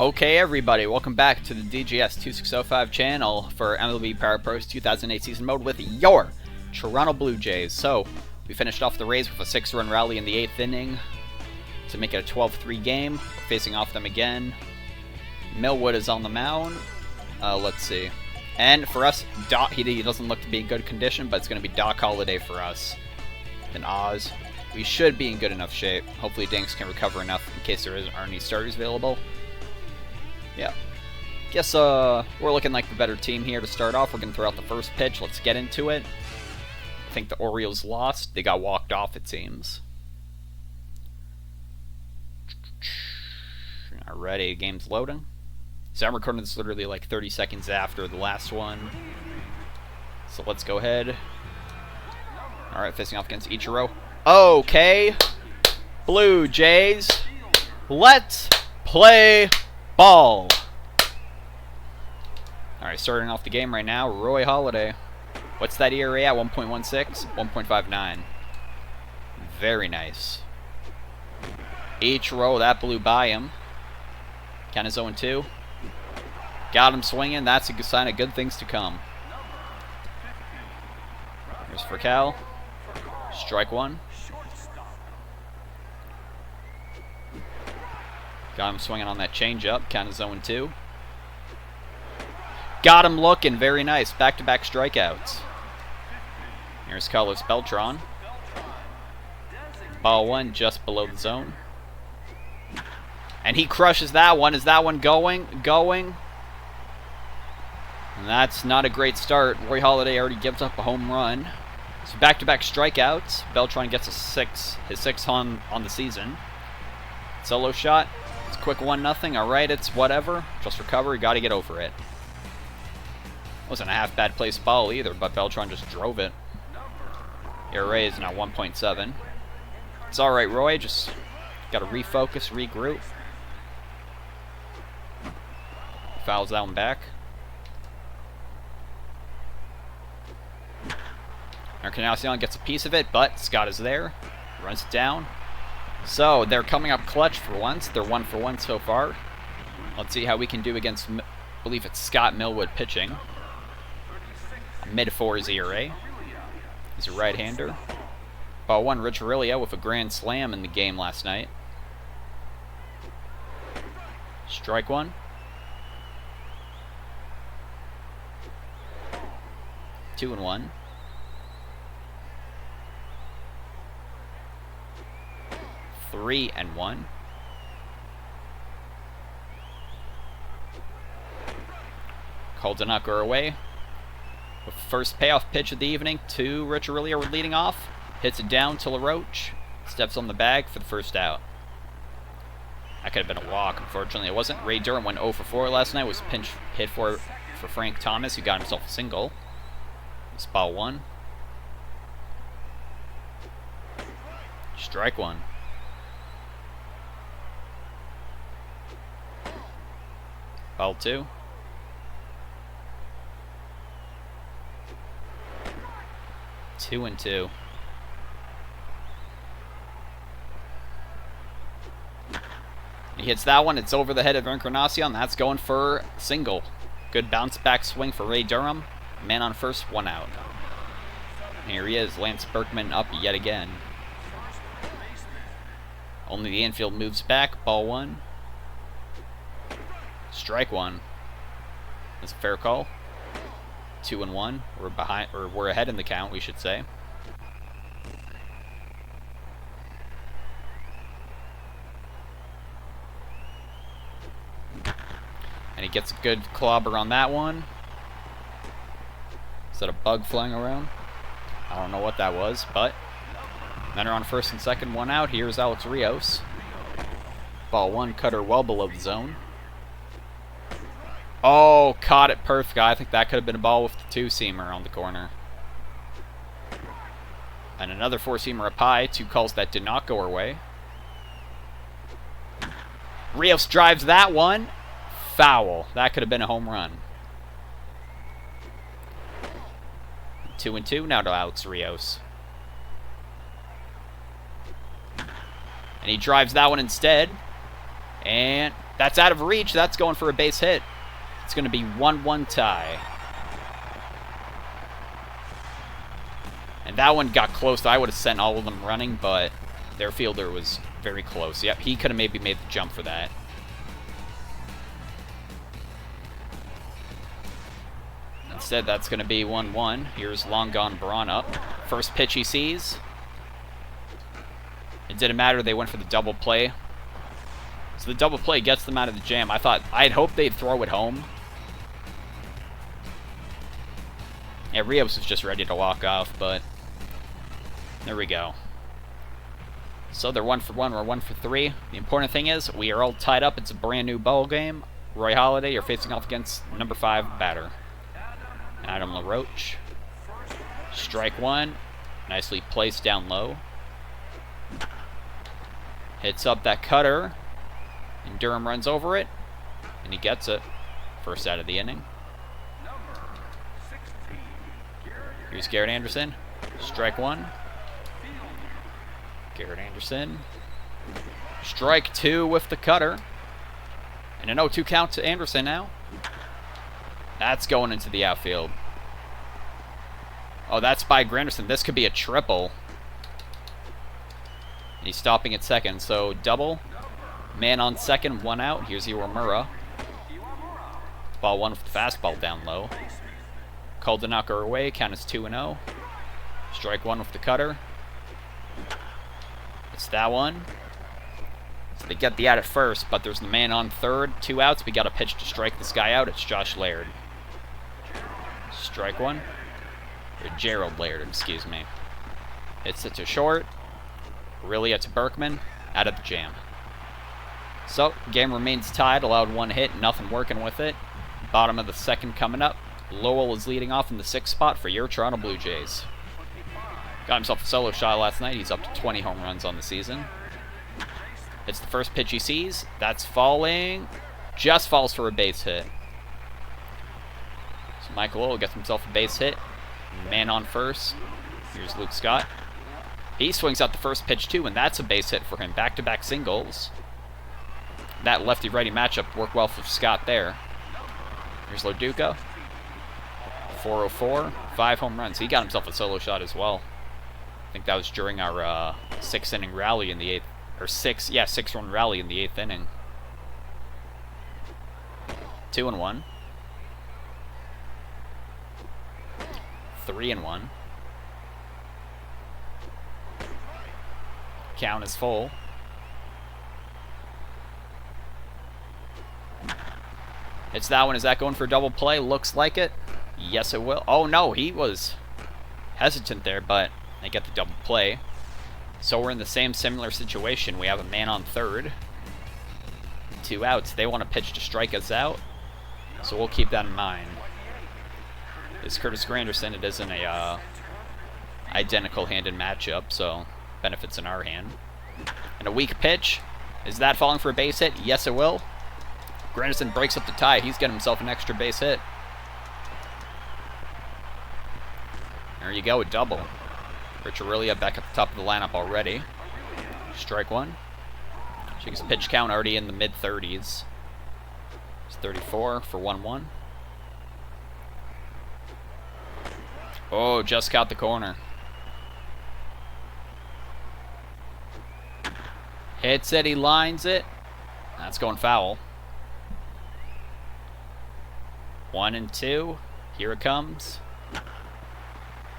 Okay, everybody, welcome back to the DGS 2605 channel for MLB Power Pros 2008 season mode with your Toronto Blue Jays. So, we finished off the Rays with a 6-run rally in the 8th inning to make it a 12-3 game. We're facing off them again. Millwood is on the mound. Let's see. And for us, he doesn't look to be in good condition, but it's going to be Doc Halladay for us. And Oz. We should be in good enough shape. Hopefully Dinks can recover enough in case there aren't any starters available. Yeah. Guess we're looking like the better team here to start off. We're going to throw out the first pitch. Let's get into it. I think the Orioles lost. They got walked off, it seems. Alrighty, game's loading. So I'm recording this literally like 30 seconds after the last one. So let's go ahead. Alright, facing off against Ichiro. Okay. Blue Jays. Let's play ball. Alright, starting off the game right now, Roy Halladay. What's that ERA at? 1.16? 1.59. Very nice. Ichiro, that blew by him. Count is 0-2. Got him swinging. That's a good sign of good things to come. Here's for Cal. Strike one. Got him swinging on that changeup. Count is 0-2. Got him looking. Very nice. Back-to-back strikeouts. Here's Carlos Beltran. Ball one just below the zone. And he crushes that one. Is that one going? Going. And that's not a great start. Roy Halladay already gives up a home run. So back-to-back strikeouts. Beltran gets his sixth on the season. Solo shot. It's a quick 1-0. Alright, it's whatever. Just recover. You got to get over it. Wasn't a half bad placed ball either, but Beltran just drove it. ERA is now 1.7. It's alright, Roy. Just got to refocus, regroup. Fouls that one back. Encarnacion gets a piece of it, but Scott is there. Runs it down. So, they're coming up clutch for once. They're 1 for 1 so far. Let's see how we can do against, I believe it's Scott Millwood pitching. Mid-4s ERA. He's a right-hander. Ball one, Rich Aurelia with a grand slam in the game last night. Strike one. 2-1. 3-1. Call did not go away. With first payoff pitch of the evening to Rich Aurelia leading off. Hits it down to LaRoche. Steps on the bag for the first out. That could have been a walk. Unfortunately, it wasn't. Ray Durham went 0 for 4 last night. Was pinch hit for Frank Thomas, who got himself a single. It's ball one. Strike one. Ball two. 2-2. He hits that one. It's over the head of Encarnacion. That's going for single. Good bounce back swing for Ray Durham. Man on first, 1 out. Here he is, Lance Berkman up yet again. Only the infield moves back. Ball one. Strike one. That's a fair call. 2-1. We're behind, or we're ahead in the count, we should say. And he gets a good clobber on that one. Is that a bug flying around? I don't know what that was, but men are on first and second, 1 out. Here's Alex Rios. Ball one, cutter well below the zone. Oh, caught it perfect. I think that could have been a ball with the 2-seamer on the corner. And another 4-seamer up high. 2 calls that did not go our way. Rios drives that one. Foul. That could have been a home run. 2-2 now to Alex Rios. And he drives that one instead. And That's out of reach. That's going for a base hit. It's going to be 1-1 tie. And that one got close. I would have sent all of them running, but their fielder was very close. Yep, he could have maybe made the jump for that. Instead, that's going to be 1-1. Here's long gone Braun up. First pitch he sees. It didn't matter. They went for the double play. So the double play gets them out of the jam. I'd hoped they'd throw it home. Yeah, Rios was just ready to walk off, but there we go. So they're 1 for 1, we're 1 for 3. The important thing is we are all tied up. It's a brand new ball game. Roy Halladay, you're facing off against number 5 batter, Adam LaRoche. Strike 1, nicely placed down low. Hits up that cutter, and Durham runs over it, and he gets it. First out of the inning. Here's Garrett Anderson. Strike 1. Garrett Anderson. Strike 2 with the cutter. And an 0-2 count to Anderson now. That's going into the outfield. Oh, that's by Granderson. This could be a triple. And he's stopping at second, so double. Man on second, 1 out. Here's Iwamura. Ball 1 with the fastball down low. Called to knock her away. Count is 2-0. Strike 1 with the cutter. It's that one. So they get the out at first, but there's the man on third. 2 outs. We got a pitch to strike this guy out. It's Josh Laird. Strike 1. Or Gerald Laird, excuse me. It's to short. Really, it's Berkman. Out of the jam. So, game remains tied. Allowed 1 hit. Nothing working with it. Bottom of the second coming up. Lowell is leading off in the 6th spot for your Toronto Blue Jays. Got himself a solo shot last night. He's up to 20 home runs on the season. It's the first pitch he sees. That's falling. Just falls for a base hit. So Michael Lowell gets himself a base hit. Man on first. Here's Luke Scott. He swings out the first pitch too, and that's a base hit for him. Back-to-back singles. That lefty-righty matchup worked well for Scott there. Here's Loduca. 404, 5 home runs. He got himself a solo shot as well. I think that was during our 6-inning rally in the 8th, or 6-run rally in the 8th inning. 2-1. 3-1. Count is full. It's that one. Is that going for a double play? Looks like it. Yes, it will. Oh, no, he was hesitant there, but they get the double play. So we're in the same similar situation. We have a man on third. 2 outs. They want to pitch to strike us out, so we'll keep that in mind. It's Curtis Granderson. It isn't a identical-handed matchup, so benefits in our hand. And a weak pitch. Is that falling for a base hit? Yes, it will. Granderson breaks up the tie. He's getting himself an extra base hit. There you go, a double. Rich Aurelia back at the top of the lineup already. Strike 1. She's pitch count already in the mid-30s. It's 34 for 1-1. Oh, just got the corner. Hits it, he lines it. That's going foul. 1-2. Here it comes.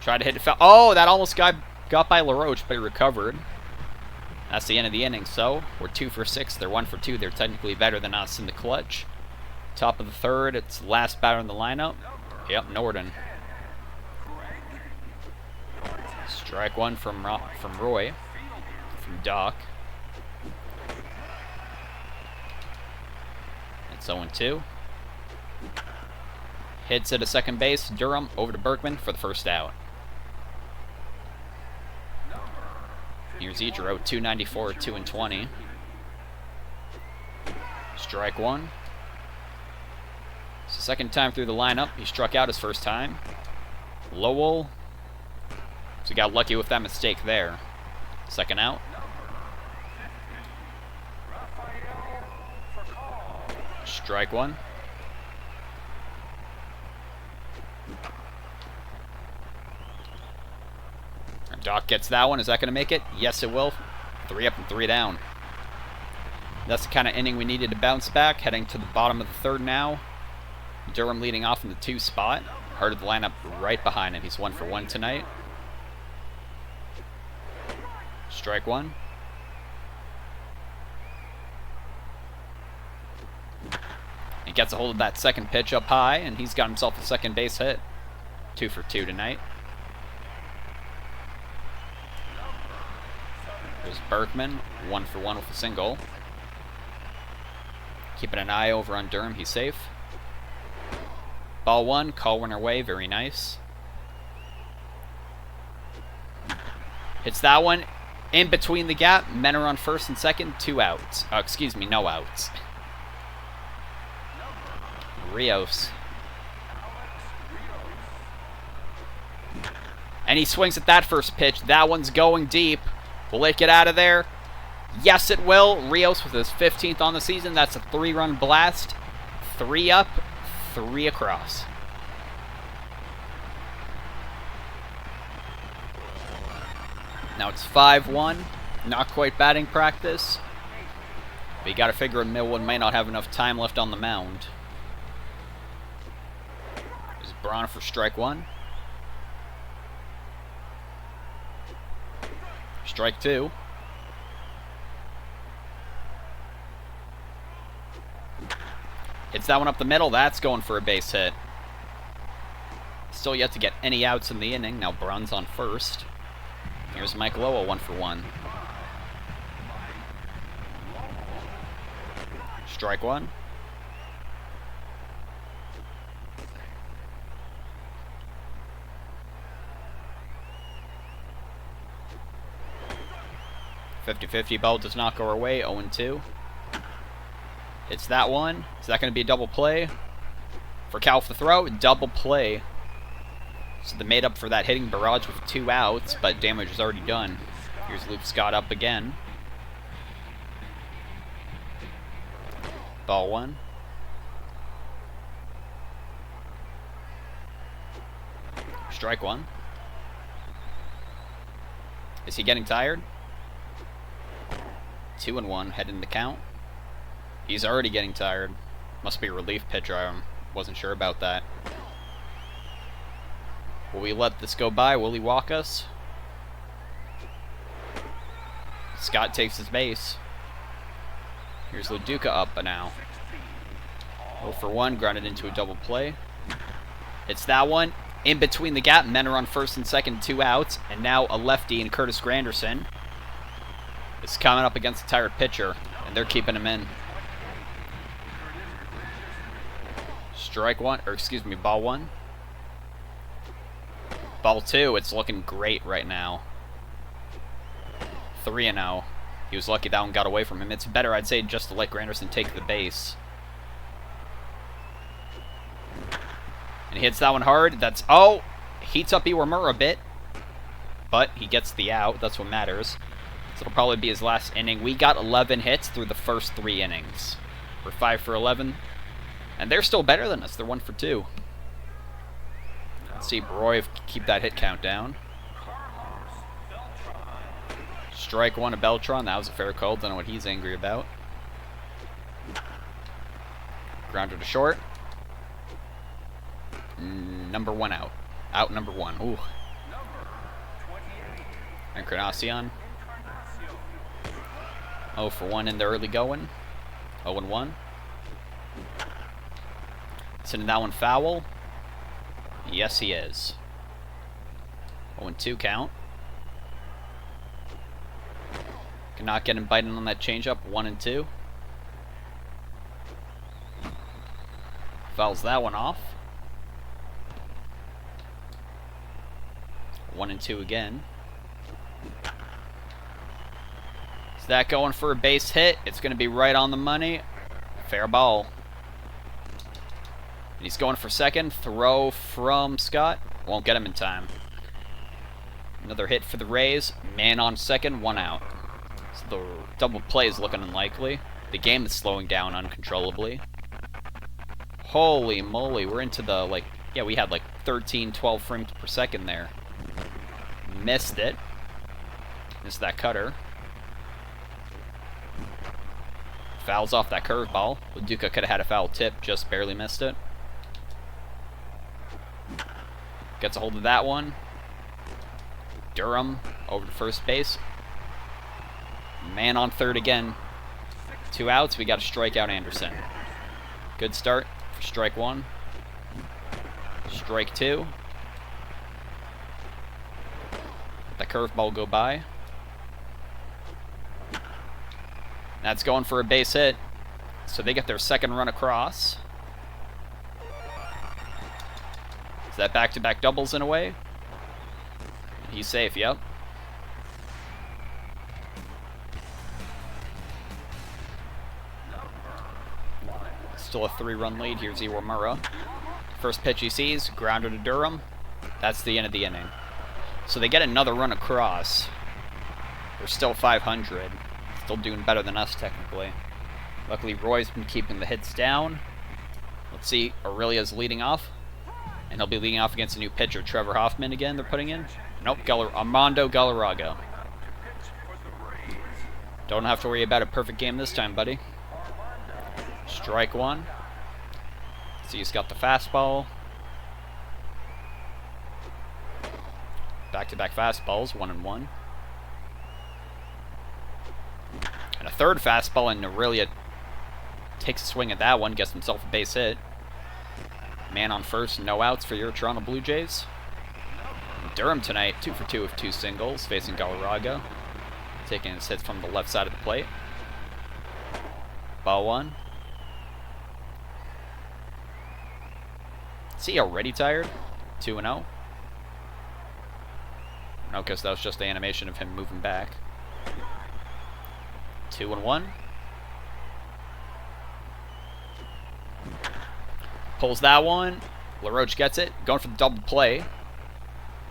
Try to hit it foul. Oh, that almost got by LaRoche, but he recovered. That's the end of the inning. So we're 2 for 6. They're 1 for 2. They're technically better than us in the clutch. Top of the third. It's last batter in the lineup. Yep, Norden. Strike 1 from Roy. From Doc. It's 0-2. Hits it at second base. Durham over to Berkman for the first out. Here's Idro, 294, 2-20. Strike 1. It's the second time through the lineup. He struck out his first time. Lowell. So he got lucky with that mistake there. Second out. Strike one. Doc gets that one. Is that going to make it? Yes, it will. 3 up and 3 down. That's the kind of inning we needed to bounce back. Heading to the bottom of the 3rd now. Durham leading off in the 2 spot. Heart of the lineup right behind him. He's 1 for 1 tonight. Strike one. He gets a hold of that second pitch up high, and he's got himself a second base hit. 2 for 2 tonight. There's Berkman, 1 for 1 with a single. Keeping an eye over on Durham, he's safe. Ball 1, call one away, very nice. Hits that one in between the gap. Men are on first and second, 2 outs. Oh, excuse me, no outs. Rios. And he swings at that first pitch. That one's going deep. Will it get out of there? Yes, it will. Rios with his 15th on the season. That's a 3-run blast. 3 up, 3 across. Now it's 5-1. Not quite batting practice. But you gotta figure Millwood may not have enough time left on the mound. There's Braun for strike 1. Strike 2. Hits that one up the middle. That's going for a base hit. Still yet to get any outs in the inning. Now Braun's on first. Here's Mike Lowell, 1 for 1. Strike 1. .50-50 ball does not go our way, 0-2. It's that one. Is that going to be a double play? For Cal for the throw, double play. So they made up for that hitting barrage with 2 outs, but damage is already done. Here's Luke Scott up again. Ball 1. Strike 1. Is he getting tired? 2-1, heading the count. He's already getting tired. Must be a relief pitcher. I wasn't sure about that. Will we let this go by? Will he walk us? Scott takes his base. Here's Luduka up now. 0 for 1, grounded into a double play. It's that one. In between the gap, men are on first and second, 2 outs. And now a lefty and Curtis Granderson is coming up against a tired pitcher, and they're keeping him in. Strike 1, or excuse me, ball 1. Ball 2, it's looking great right now. 3-0. He was lucky that one got away from him. It's better, I'd say, just to let Granderson take the base. And he hits that one hard. That's, oh, heats up Iwamura a bit. But he gets the out. That's what matters. So it'll probably be his last inning. We got 11 hits through the first 3 innings. We're 5 for 11. And they're still better than us. They're 1 for 2. Let's see Broy keep that hit count down. Strike 1 of Beltran. That was a fair call. Don't know what he's angry about. Grounder to short. Number 1 out. Out number 1. Ooh. Encarnacion. 0 for 1 in the early going. 0-1. Sending that one foul. Yes, he is. 0-2 count. Cannot get him biting on that changeup. 1-2. Fouls that one off. 1-2 again. Is that going for a base hit? It's going to be right on the money. Fair ball. And he's going for second. Throw from Scott. Won't get him in time. Another hit for the Rays. Man on second, 1 out. So the double play is looking unlikely. The game is slowing down uncontrollably. Holy moly, we're into the, like, yeah, we had like 13, 12 frames per second there. Missed it. Missed that cutter. Fouls off that curveball. Duca could have had a foul tip, just barely missed it. Gets a hold of that one. Durham over to first base. Man on third again. 2 outs. We got to strike out Anderson. Good start for strike 1. Strike 2. Let the curveball go by. That's going for a base hit. So they get their second run across. Is that back-to-back doubles in a way? He's safe, yep. Still a 3-run lead. Here's Iwamura. First pitch he sees, grounder to Durham. That's the end of the inning. So they get another run across. They're still 500. Still doing better than us, technically. Luckily, Roy's been keeping the hits down. Let's see, Aurelia's leading off. And he'll be leading off against a new pitcher, Trevor Hoffman again, they're putting in. Nope, Armando Galarraga. Don't have to worry about a perfect game this time, buddy. Strike 1. See, he's got the fastball. Back-to-back fastballs, 1-1. And a third fastball, and Aurelia takes a swing at that one, gets himself a base hit. Man on first, no outs for your Toronto Blue Jays. Durham tonight, 2 for 2 with 2 singles, facing Galarraga. Taking his hits from the left side of the plate. Ball 1. Is he already tired? 2-0. No, because that was just the animation of him moving back. 2-1. Pulls that one. LaRoche gets it. Going for the double play.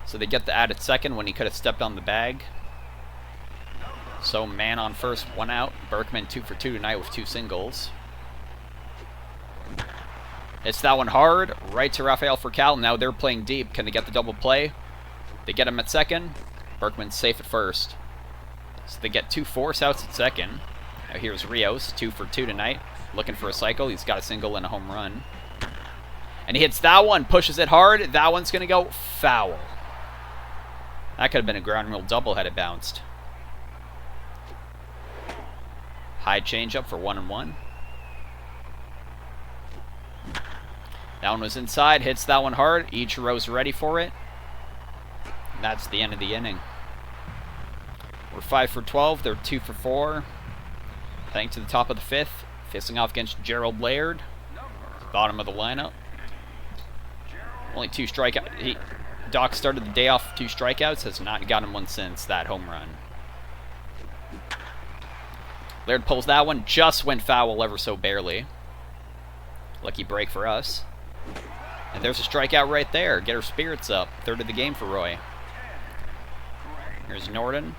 So they get the added second when he could have stepped on the bag. So man on first, 1 out. Berkman 2 for 2 tonight with 2 singles. It's that one hard. Right to Rafael Furcal. Now they're playing deep. Can they get the double play? They get him at second. Berkman's safe at first. So they get 2 force outs at second. Now here's Rios, 2 for 2 tonight. Looking for a cycle. He's got a single and a home run. And he hits that one, pushes it hard. That one's going to go foul. That could have been a ground rule double had it bounced. High changeup for 1-1. That one was inside, hits that one hard. Ichiro's ready for it. And that's the end of the inning. We're 5 for 12. They're 2 for 4. Heading to the top of the 5th. Facing off against Gerald Laird. Bottom of the lineup. Only 2 strikeouts. Doc started the day off 2 strikeouts. Has not gotten one since that home run. Laird pulls that one. Just went foul ever so barely. Lucky break for us. And there's a strikeout right there. Get her spirits up. 3rd of the game for Roy. Here's Norton.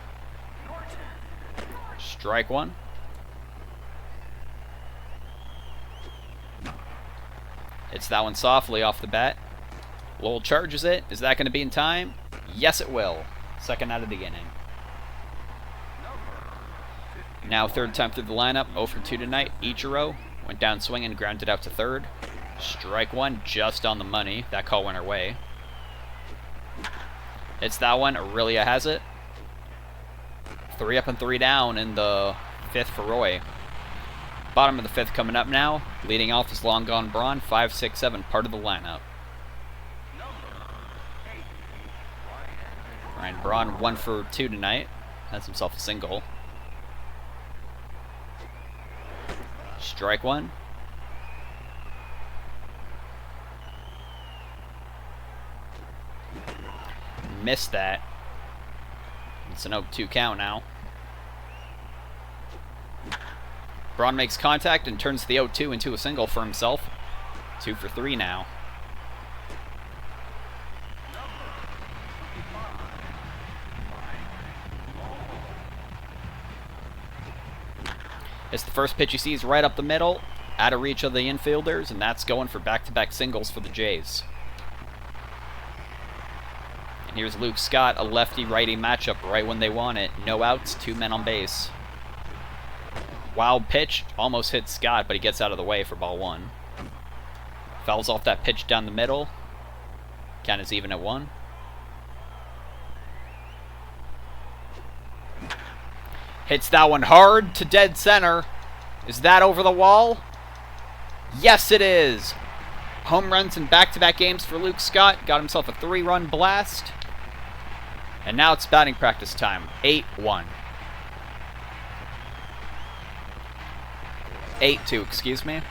Strike 1. Hits that one softly off the bat. Lowell charges it. Is that going to be in time? Yes, it will. 2nd out of the inning. Now 3rd time through the lineup. 0 for 2 tonight. Ichiro went down swinging, grounded out to 3rd. Strike 1, just on the money. That call went our way. It's that one. Aurelia has it. 3 up and 3 down in the 5th for Roy. Bottom of the 5th coming up now. Leading off is Long Gone Braun. 5, 6, 7, part of the lineup. Ryan Braun 1 for 2 tonight. Has himself a single. Strike 1. Missed that. It's an 0-2 count now. Braun makes contact and turns the 0-2 into a single for himself. 2 for 3 now. It's the first pitch he sees right up the middle. out of reach of the infielders, and that's going for back-to-back singles for the Jays. And here's Luke Scott, a lefty-righty matchup right when they want it. No outs, 2 men on base. Wild pitch, almost hits Scott, but he gets out of the way for ball 1. Fouls off that pitch down the middle. Count is even at 1. Hits that one hard to dead center. Is that over the wall? Yes, it is. Home runs in back-to-back games for Luke Scott. Got himself a 3-run blast. And now it's batting practice time. 8-1. 8-2, excuse me.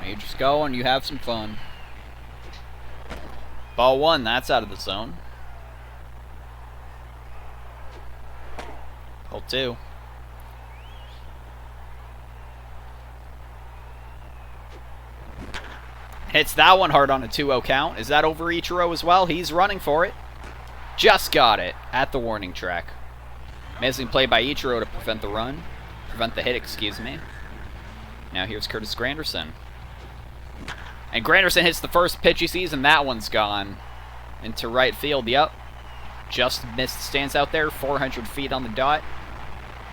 You just go and you have some fun. Ball 1, that's out of the zone. Ball 2. Hits that one hard on a 2-0 count. Is that over Ichiro as well? He's running for it. Just got it at the warning track. Amazing play by Ichiro to prevent the run. Prevent the hit, excuse me. Now here's Curtis Granderson. And Granderson hits the first pitch he sees, and that one's gone into right field. Yep. Just missed. Stands out there. 400 feet on the dot.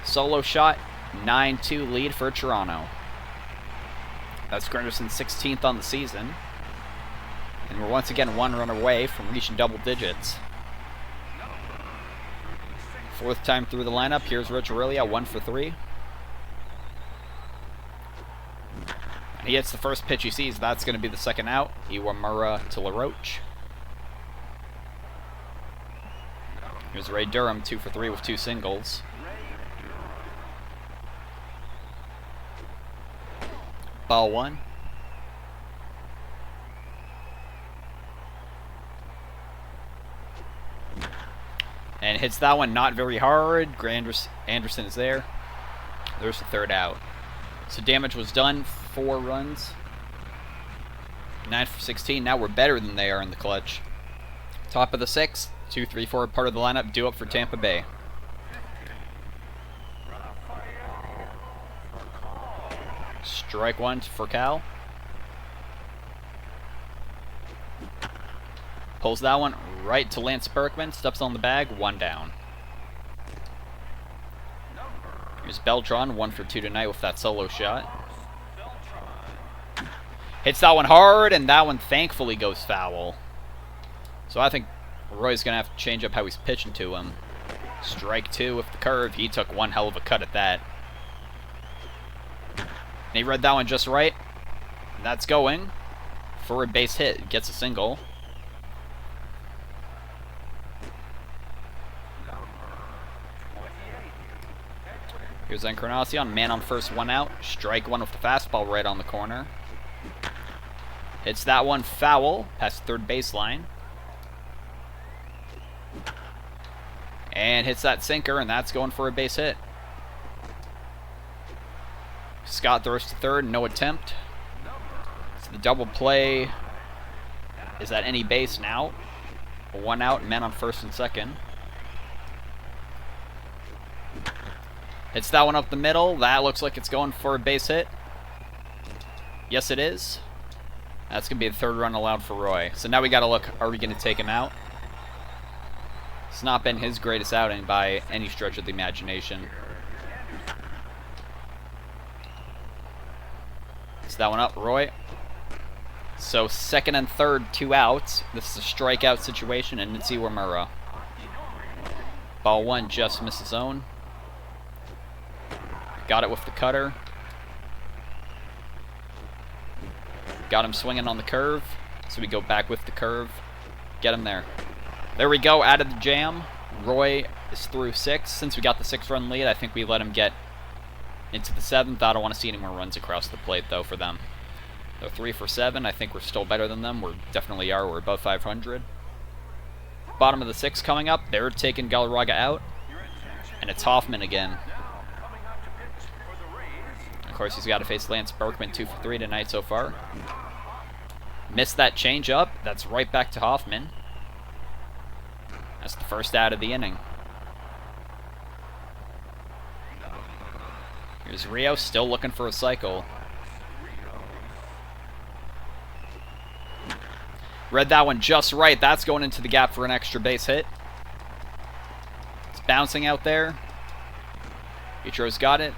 Solo shot. 9-2 lead for Toronto. That's Granderson's 16th on the season. And we're once again 1 run away from reaching double digits. 4th time through the lineup. Here's Rich Aurelia, 1 for 3. And he hits the first pitch he sees. That's going to be the second out. Iwamura to LaRoche. Here's Ray Durham, 2 for 3 with 2 singles. Ball 1. And hits that one not very hard. Anderson is there. There's the 3rd out. So damage was done. 4 runs. 9 for 16. Now we're better than they are in the clutch. Top of the 6th. 2, 3, 4 part of the lineup due up for Tampa Bay. Strike 1 for Cal. Pulls that one right to Lance Berkman. Steps on the bag. 1 down. Here's Beltran. 1 for 2 tonight with that solo shot. Hits that one hard, and that one thankfully goes foul. So I think Roy's going to have to change up how he's pitching to him. Strike 2 with the curve. He took one hell of a cut at that. And he read that one just right. And that's going for a base hit. Gets a single. Here's Encarnacion. Man on first, 1 out. Strike 1 with the fastball right on the corner. Hits that one foul past the 3rd baseline. And hits that sinker, and that's going for a base hit. Scott throws to 3rd, no attempt. So the double play is at any base now. 1 out, men on first and 2nd. Hits that one up the middle. That looks like it's going for a base hit. Yes, it is. That's going to be the 3rd run allowed for Roy. So now we got to look, are we going to take him out? It's not been his greatest outing by any stretch of the imagination. Hits that one up, Roy. So 2nd and 3rd, 2 outs. This is a strikeout situation, and it's Iwamura. Ball 1 just missed his zone. Got it with the cutter. Got him swinging on the curve. So we go back with the curve. Get him there. There we go, out of the jam. Roy is through 6. Since we got the 6-run lead, I think we let him get into the 7th. I don't want to see any more runs across the plate, though, for them. They're 3 for 7. I think we're still better than them. We definitely are. We're above 500. Bottom of the 6th coming up. They're taking Galarraga out. And it's Hoffman again. Of course, he's got to face Lance Berkman, 2 for 3 tonight so far. Missed that change-up. That's right back to Hoffman. That's the first out of the inning. Here's Rio still looking for a cycle. Read that one just right. That's going into the gap for an extra base hit. It's bouncing out there. Ichiro's got it,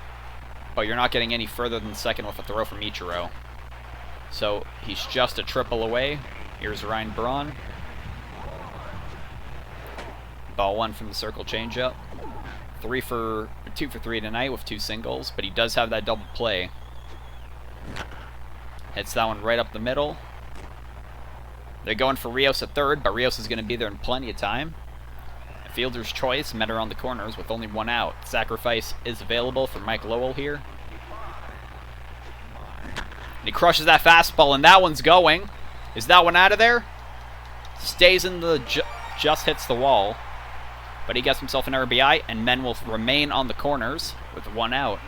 but you're not getting any further than the second with a throw from Ichiro. So he's just a triple away. Here's Ryan Braun. Ball one from the circle changeup. 2 for 3 tonight with 2 singles, but he does have that double play. Hits that one right up the middle. They're going for Rios at third, but Rios is going to be there in plenty of time. A fielder's choice met around the corners with only 1 out. Sacrifice is available for Mike Lowell here. And he crushes that fastball, and that one's going. Is that one out of there? Stays in the... just hits the wall. But he gets himself an RBI, and men will remain on the corners with 1 out.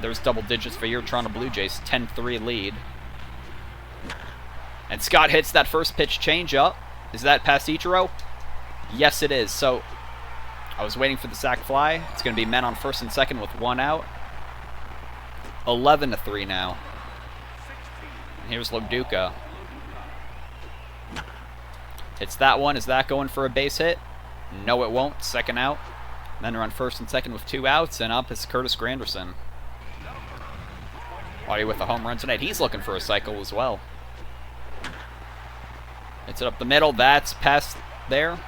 There's double digits for your Toronto Blue Jays, 10-3 lead. And Scott hits that first pitch changeup. Is that past Ichiro? Yes, it is. So I was waiting for the sac fly. It's going to be men on first and second with 1 out. 11-3 now. And here's Loduca. Hits that one. Is that going for a base hit? No, it won't. Second out. Then run first and second with 2 outs, and up is Curtis Granderson. Audie with a home run tonight. He's looking for a cycle as well. Hits it up the middle. That's past there.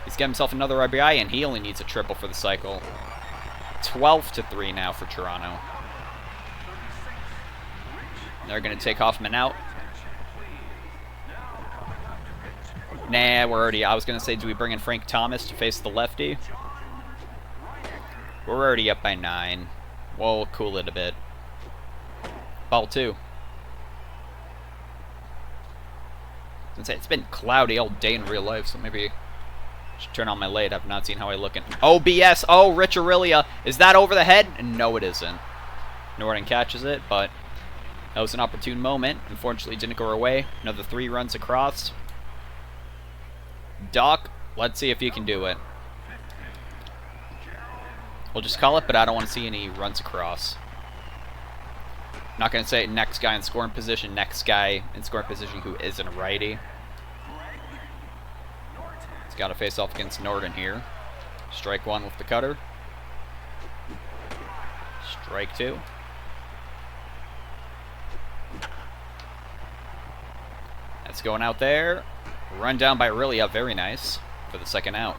He's got himself another RBI, and he only needs a triple for the cycle. 12-3 now for Toronto. They're going to take Hoffman out. Nah, we're already... I was going to say, do we bring in Frank Thomas to face the lefty? We're already up by 9. We'll cool it a bit. Ball 2. I was gonna say, it's been cloudy all day in real life, so maybe I should turn on my light. I've not seen how I look in. OBS! Oh, Rich Aurelia! Is that over the head? No, it isn't. Norden catches it, but that was an opportune moment. Unfortunately, didn't go our way. Another 3 runs across. Doc, let's see if you can do it. We'll just call it, but I don't want to see any runs across. Not going to say next guy in scoring position, next guy in scoring position who isn't a righty. He's got to face off against Norden here. Strike 1 with the cutter. Strike 2. That's going out there. Run down by Aurelia, very nice for the second out.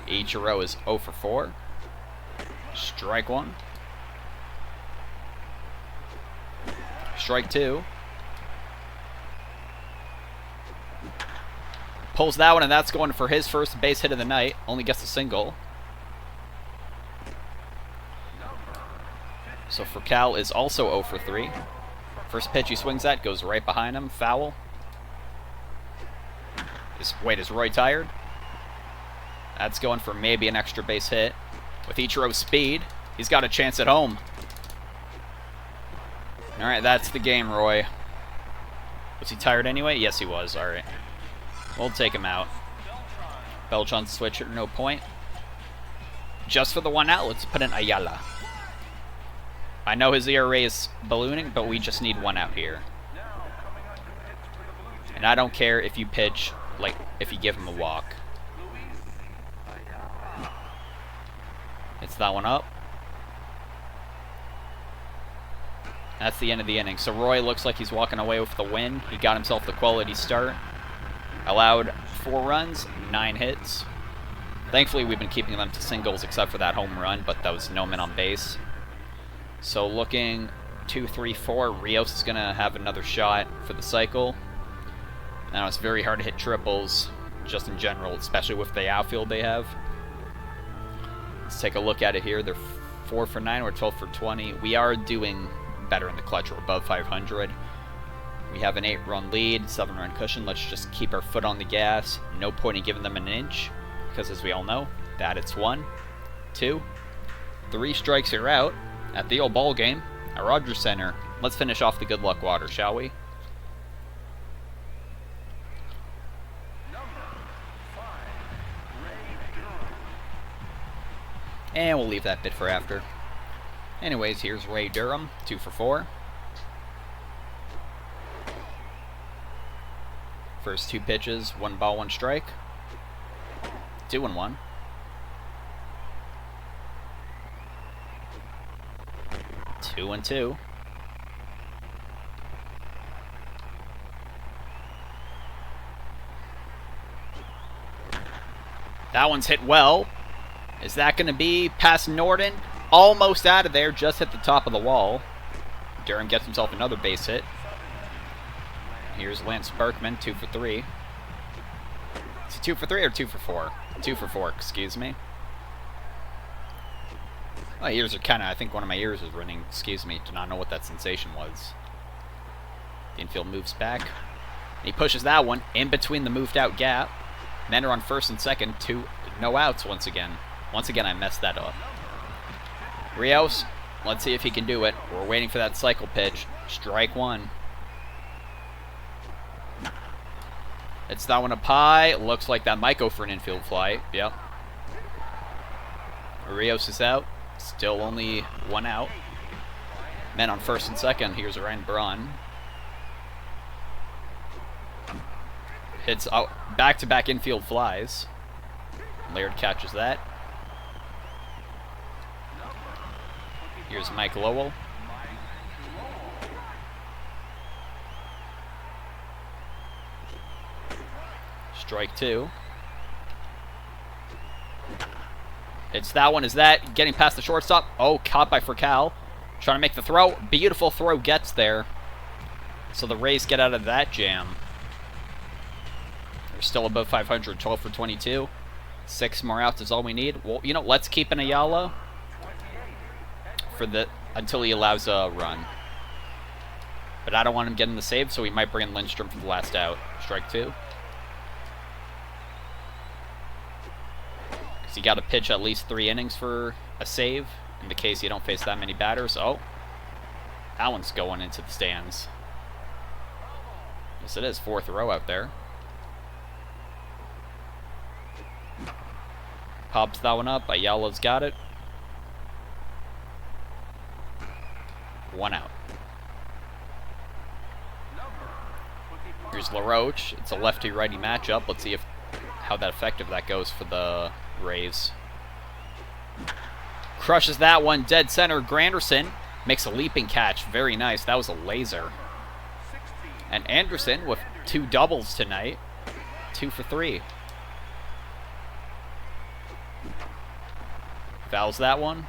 Ichiro is 0 for 4. Strike 1. Strike 2. Pulls that one, and that's going for his first base hit of the night. Only gets a single. So for Cal is also 0 for 3. First pitch he swings at goes right behind him. Foul. Wait, is Roy tired? That's going for maybe an extra base hit. With Ichiro's speed, he's got a chance at home. Alright, that's the game, Roy. Was he tired anyway? Yes, he was. Alright. We'll take him out. Beltran switcher, no point. Just for the 1 out, let's put in Ayala. I know his ERA is ballooning, but we just need 1 out here. And I don't care if you pitch, like, if you give him a walk. Hits that one up. That's the end of the inning. So Roy looks like he's walking away with the win. He got himself the quality start. Allowed 4 runs, 9 hits. Thankfully, we've been keeping them to singles except for that home run, but that was no men on base. So looking 2, 3, 4, Rios is going to have another shot for the cycle. Now it's very hard to hit triples, just in general, especially with the outfield they have. Let's take a look at it here. They're 4 for 9, we're 12 for 20. We are doing better in the clutch. We're above 500. We have an 8-run lead, 7-run cushion. Let's just keep our foot on the gas. No point in giving them an inch, because as we all know, that it's 1, 2, 3 strikes, you're out at the old ball game at Rogers Center. Let's finish off the good luck water, shall we? And we'll leave that bit for after. Anyways, here's Ray Durham, 2 for 4. First 2 pitches, 1 ball, 1 strike. 2-1. 2-2. That one's hit well. Is that going to be past Norton? Almost out of there, just hit the top of the wall. Durham gets himself another base hit. Here's Lance Berkman, 2 for 3. Is he 2 for 3 or 2 for 4? 2 for 4, excuse me. My ears are kind of, I think one of my ears is ringing, excuse me, do not know what that sensation was. The infield moves back. And he pushes that one in between the moved out gap. Men are on first and second, no outs once again. Once again, I messed that up. Rios, let's see if he can do it. We're waiting for that cycle pitch. Strike 1. It's that one up high. Looks like that might go for an infield fly. Yep. Rios is out. Still only 1 out. Men on first and second. Here's Ryan Braun. Hits out back-to-back infield flies. Laird catches that. Here's Mike Lowell. Strike 2. It's that one. Is that getting past the shortstop? Oh, caught by Furcal. Trying to make the throw. Beautiful throw gets there. So the Rays get out of that jam. They're still above 500, 12 for 22. 6 more outs is all we need. Well, you know, let's keep an Ayala for until he allows a run. But I don't want him getting the save, so we might bring in Lindstrom for the last out. Strike 2. Because you got to pitch at least 3 innings for a save, in the case you don't face that many batters. Oh, that one's going into the stands. Yes, it is. 4th row out there. Pops that one up. Ayala's got it. 1 out. Here's LaRoche. It's a lefty-righty matchup. Let's see how that effective that goes for the Rays. Crushes that one. Dead center. Granderson makes a leaping catch. Very nice. That was a laser. And Anderson with 2 doubles tonight. 2 for 3. Fouls that one.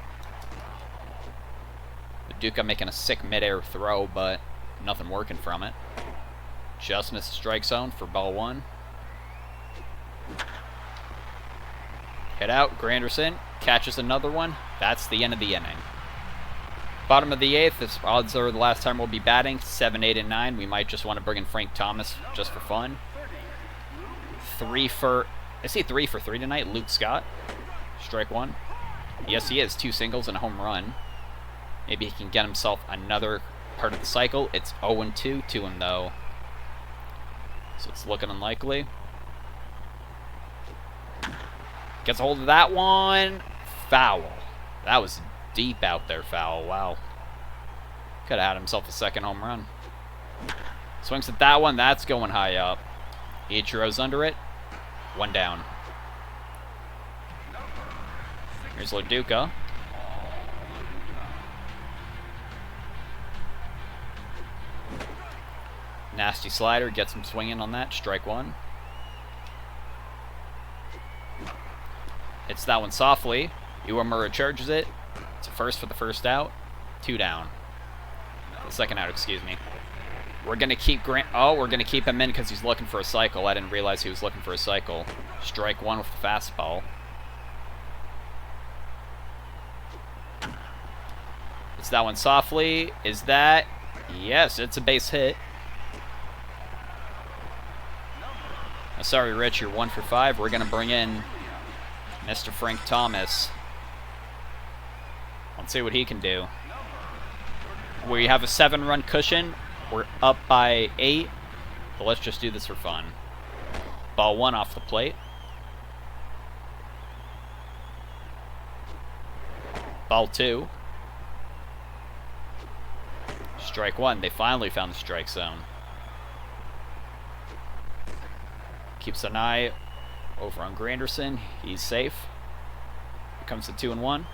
Duca making a sick midair throw, but nothing working from it. Just missed the strike zone for ball 1. Hit out. Granderson catches another one. That's the end of the inning. Bottom of the 8th. As odds are the last time we'll be batting. 7, 8, and 9. We might just want to bring in Frank Thomas just for fun. 3 for... Is he 3 for 3 tonight? Luke Scott. Strike 1. Yes, he is. 2 singles and a home run. Maybe he can get himself another part of the cycle. It's 0-2 to him, though. So it's looking unlikely. Gets a hold of that one. Foul. That was deep out there, foul. Wow. Could have had himself a second home run. Swings at that one. That's going high up. Ichiro's under it. 1 down. Here's Loduca. Nasty slider, gets him swinging on that. Strike 1. Hits that one softly. Iwamura charges it. It's a first for the first out. 2 down. The second out, excuse me. We're gonna keep we're gonna keep him in because he's looking for a cycle. I didn't realize he was looking for a cycle. Strike 1 with the fastball. It's that one softly. Is that? Yes, it's a base hit. Sorry, Rich, you're 1 for 5. We're going to bring in Mr. Frank Thomas. Let's see what he can do. We have a 7-run cushion. We're up by 8. But let's just do this for fun. Ball 1 off the plate. Ball 2. Strike 1. They finally found the strike zone. Keeps an eye over on Granderson. He's safe. Here comes the 2-1.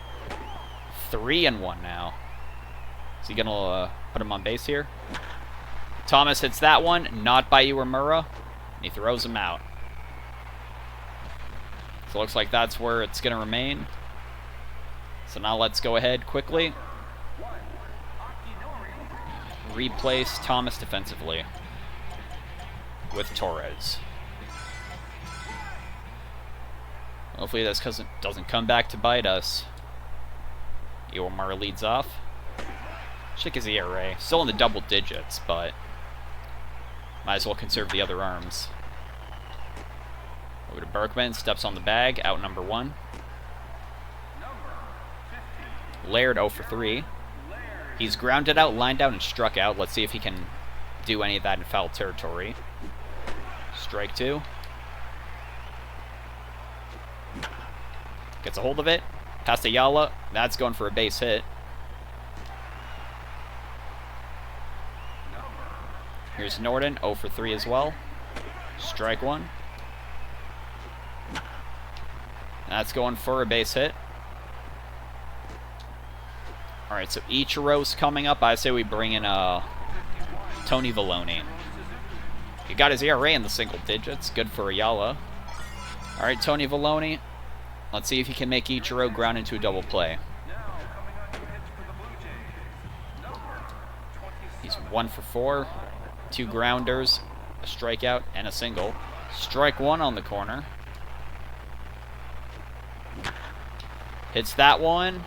3-1 now. Is he gonna put him on base here? Thomas hits that one, not by Iwamura, and he throws him out. So it looks like that's where it's gonna remain. So now let's go ahead quickly. Replace Thomas defensively with Torres. Hopefully this doesn't come back to bite us. Iwamura leads off. Check his ERA. Still in the double digits, but might as well conserve the other arms. Over to Berkman. Steps on the bag. Out number 1. Laird 0 for 3. He's grounded out, lined out, and struck out. Let's see if he can do any of that in foul territory. Strike 2. Gets a hold of it. Past Ayala. That's going for a base hit. Here's Norton, 0 for 3 as well. Strike 1. That's going for a base hit. Alright, so Ichiro's coming up. I say we bring in Tony Vallone. He got his ERA in the single digits. Good for Ayala. Alright, Tony Vallone. Let's see if he can make Ichiro ground into a double play. He's 1 for 4. 2 grounders, a strikeout, and a single. Strike 1 on the corner. Hits that one.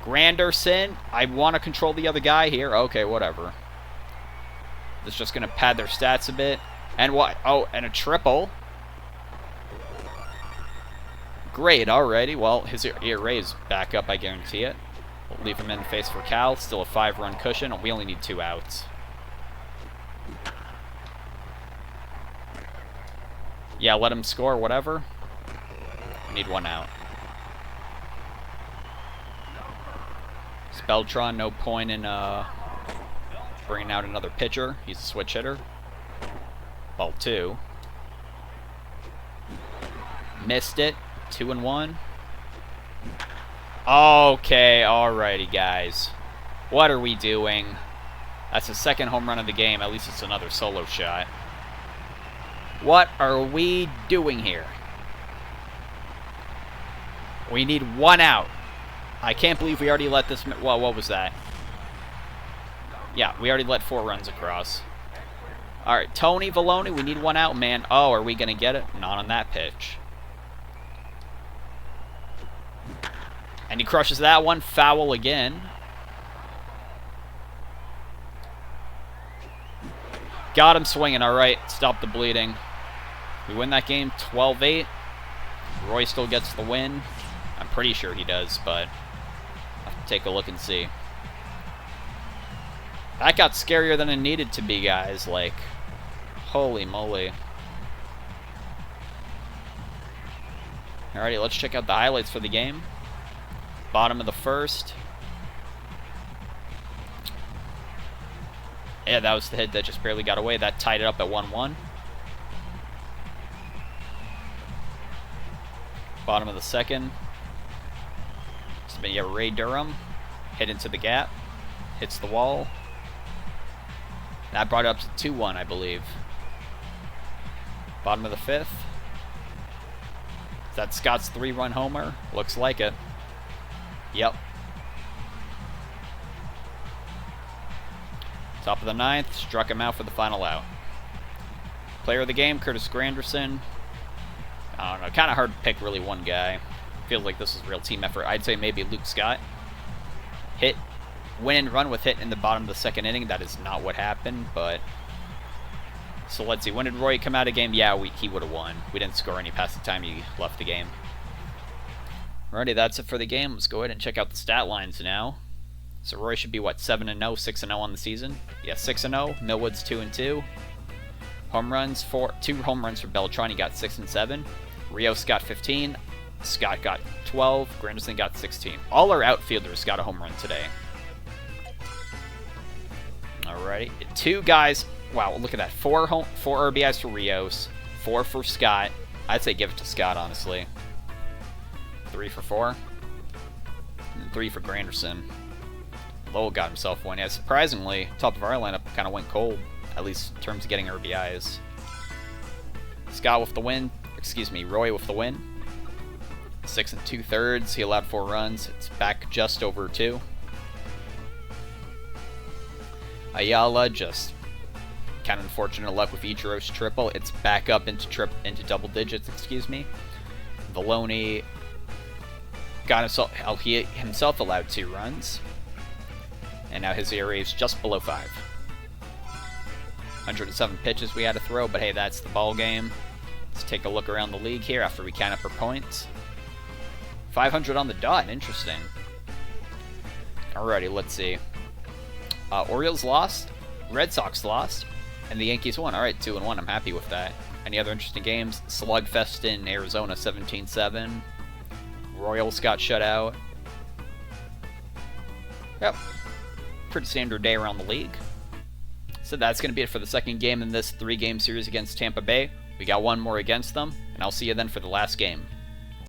Granderson. I want to control the other guy here. Okay, whatever. This is just going to pad their stats a bit. And what? Oh, and a triple. Great, alrighty. Well, his ERA is back up, I guarantee it. We'll leave him in the face for Cal. Still a 5-run cushion. We only need 2 outs. Yeah, let him score, whatever. We need 1 out. Beltran, no point in bringing out another pitcher. He's a switch hitter. Ball 2. Missed it. 2-1. Okay, alrighty, guys. What are we doing? That's the second home run of the game. At least it's another solo shot. What are we doing here? We need 1 out. I can't believe we already let this... Well, what was that? Yeah, we already let 4 runs across. Alright, Tony Vallone, we need 1 out, man. Oh, are we going to get it? Not on that pitch. And he crushes that one. Foul again. Got him swinging. Alright, stop the bleeding. We win that game 12-8. Roy still gets the win. I'm pretty sure he does, but I'll have to take a look and see. That got scarier than it needed to be, guys. Like, holy moly. Alrighty, let's check out the highlights for the game. Bottom of the first. Yeah, that was the hit that just barely got away. That tied it up at 1-1. Bottom of the second. You have Ray Durham. Hit into the gap. Hits the wall. That brought it up to 2-1, I believe. Bottom of the fifth. Is that Scott's 3-run homer? Looks like it. Yep. Top of the ninth. Struck him out for the final out. Player of the game, Curtis Granderson. I don't know. Kind of hard to pick really one guy. Feels like this is a real team effort. I'd say maybe Luke Scott. Hit. Win and run with hit in the bottom of the second inning. That is not what happened, but... So let's see. When did Roy come out of the game? Yeah, he would have won. We didn't score any past the time he left the game. Alrighty, that's it for the game. Let's go ahead and check out the stat lines now. So Roy should be, what, 7-0, 6-0 on the season? Yeah, 6-0. Millwood's 2-2. Home runs, 2 home runs for Beltran. He got 6 and 7. Rios got 15. Scott got 12. Granderson got 16. All our outfielders got a home run today. Alrighty. 2 guys. Wow, look at that. 4 RBIs for Rios. 4 for Scott. I'd say give it to Scott, honestly. 3 for 4. And 3 for Granderson. Lowell got himself one. Yeah, surprisingly, top of our lineup kind of went cold, at least in terms of getting RBIs. Scott with the win. Excuse me, Roy with the win. 6 2/3. He allowed 4 runs. It's back just over 2. Ayala just kind of unfortunate luck with Ichiro's triple. It's back up into double digits. Excuse me. Valoni got himself. Oh, he himself allowed 2 runs, and now his ERA is just below 5. 107 pitches we had to throw, but hey, that's the ball game. Let's take a look around the league here after we count up our points. 500 on the dot. Interesting. Alrighty, let's see. Orioles lost, Red Sox lost, and the Yankees won. Alright, 2-1. I'm happy with that. Any other interesting games? Slugfest in Arizona, 17-7. Royals got shut out. Yep. Pretty standard day around the league. So that's going to be it for the second game in this 3-game series against Tampa Bay. We got one more against them, and I'll see you then for the last game.